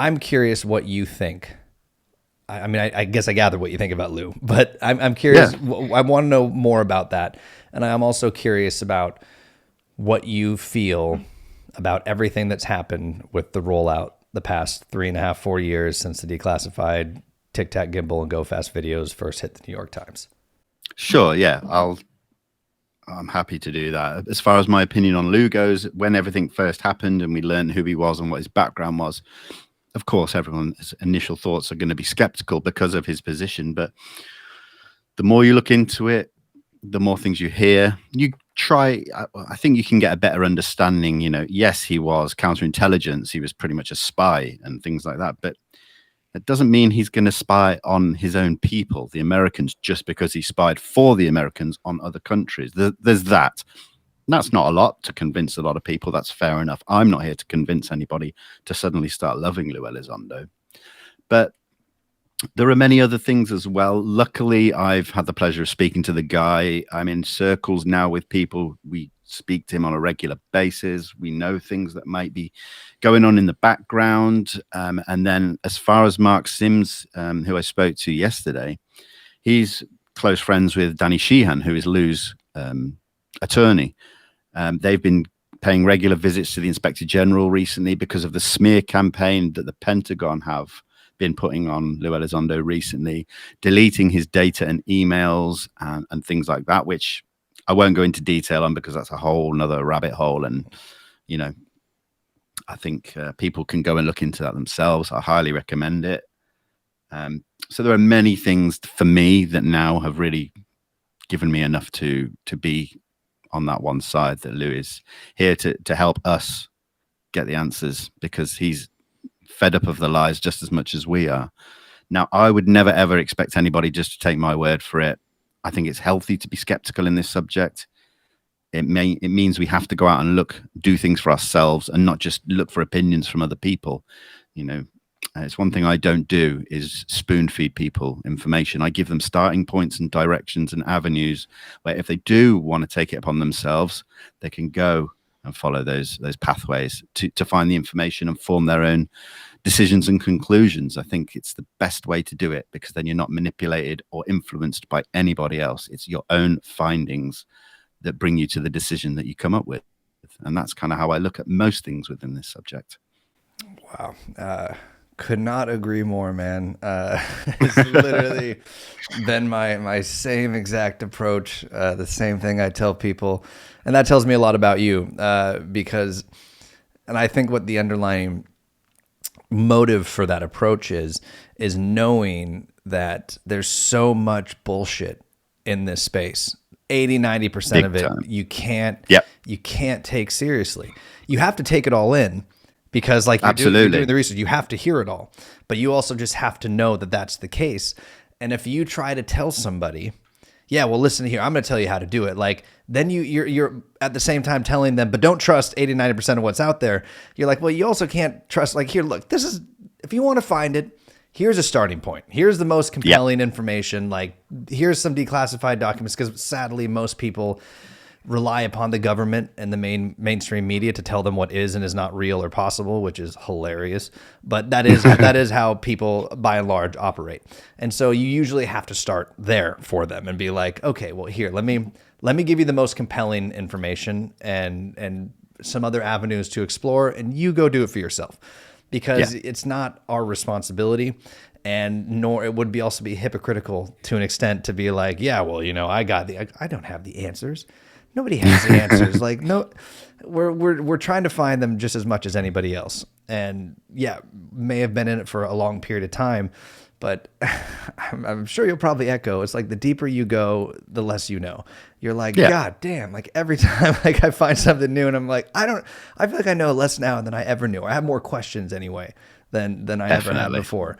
I'm curious what you think. I mean, I guess I gather what you think about Lou, but I'm curious. Yeah. I want to know more about that. And I'm also curious about what you feel about everything that's happened with the rollout the past 3.5, 4 years since the declassified Tic Tac Gimbal and Go Fast videos first hit the New York Times. Sure. Yeah. I'm happy to do that. As far as my opinion on Lou goes, when everything first happened and we learned who he was and what his background was, of course, everyone's initial thoughts are going to be skeptical because of his position. But the more you look into it, the more things you hear, you try. I think you can get a better understanding. Yes, he was counterintelligence. He was pretty much a spy and things like that. But that doesn't mean he's going to spy on his own people, the Americans, just because he spied for the Americans on other countries. There's that. And that's not a lot to convince a lot of people. That's fair enough. I'm not here to convince anybody to suddenly start loving Lou Elizondo. But there are many other things as well. Luckily, I've had the pleasure of speaking to the guy. I'm in circles now with people. We speak to him on a regular basis. We know things that might be going on in the background. And then as far as Mark Sims, who I spoke to yesterday, he's close friends with Danny Sheehan, who is Lou's attorney. They've been paying regular visits to the Inspector General recently because of the smear campaign that the Pentagon have been putting on Lou Elizondo recently, deleting his data and emails and things like that, which I won't go into detail on because that's a whole nother rabbit hole. And, I think people can go and look into that themselves. I highly recommend it. So there are many things for me that now have really given me enough to be on that one side, that Lou is here to help us get the answers, because he's fed up of the lies just as much as we are. Now, I would never, ever expect anybody just to take my word for it. I think it's healthy to be skeptical in this subject. It means we have to go out and do things for ourselves and not just look for opinions from other people. It's one thing I don't do is spoon feed people information. I give them starting points and directions and avenues where if they do want to take it upon themselves, they can go and follow those pathways to find the information and form their own decisions and conclusions. I think it's the best way to do it, because then you're not manipulated or influenced by anybody else. It's your own findings that bring you to the decision that you come up with. And that's kind of how I look at most things within this subject. Wow. Could not agree more, man. It's literally been my same exact approach, the same thing I tell people. And that tells me a lot about you, because, and I think what the underlying motive for that approach is knowing that there's so much bullshit in this space. 80-90% Big of it time. you can't Yep. you can't take seriously. You have to take it all in, because like you're doing the research, you have to hear it all, but you also just have to know that that's the case. And if you try to tell somebody, yeah, well, listen here, I'm going to tell you how to do it, like, then you're at the same time telling them, but don't trust 80-90% of what's out there. You're like, well, you also can't trust, like, here, look, this is, if you want to find it, here's a starting point. Here's the most compelling information. Like, here's some declassified documents, because sadly, most people rely upon the government and the mainstream media to tell them what is and is not real or possible, which is hilarious. But that is how people, by and large, operate. And so you usually have to start there for them and be like, okay, well, here, let me give you the most compelling information and some other avenues to explore, and you go do it for yourself, because it's not our responsibility. And nor it would be also be hypocritical to an extent to be like, yeah, well, I don't have the answers. Nobody has the answers. Like, no, we're trying to find them just as much as anybody else. And yeah, may have been in it for a long period of time, but I'm sure you'll probably echo. It's like the deeper you go, the less you know. You're like, God damn, like every time like I find something new and I'm like, I feel like I know less now than I ever knew. I have more questions anyway than I ever had before.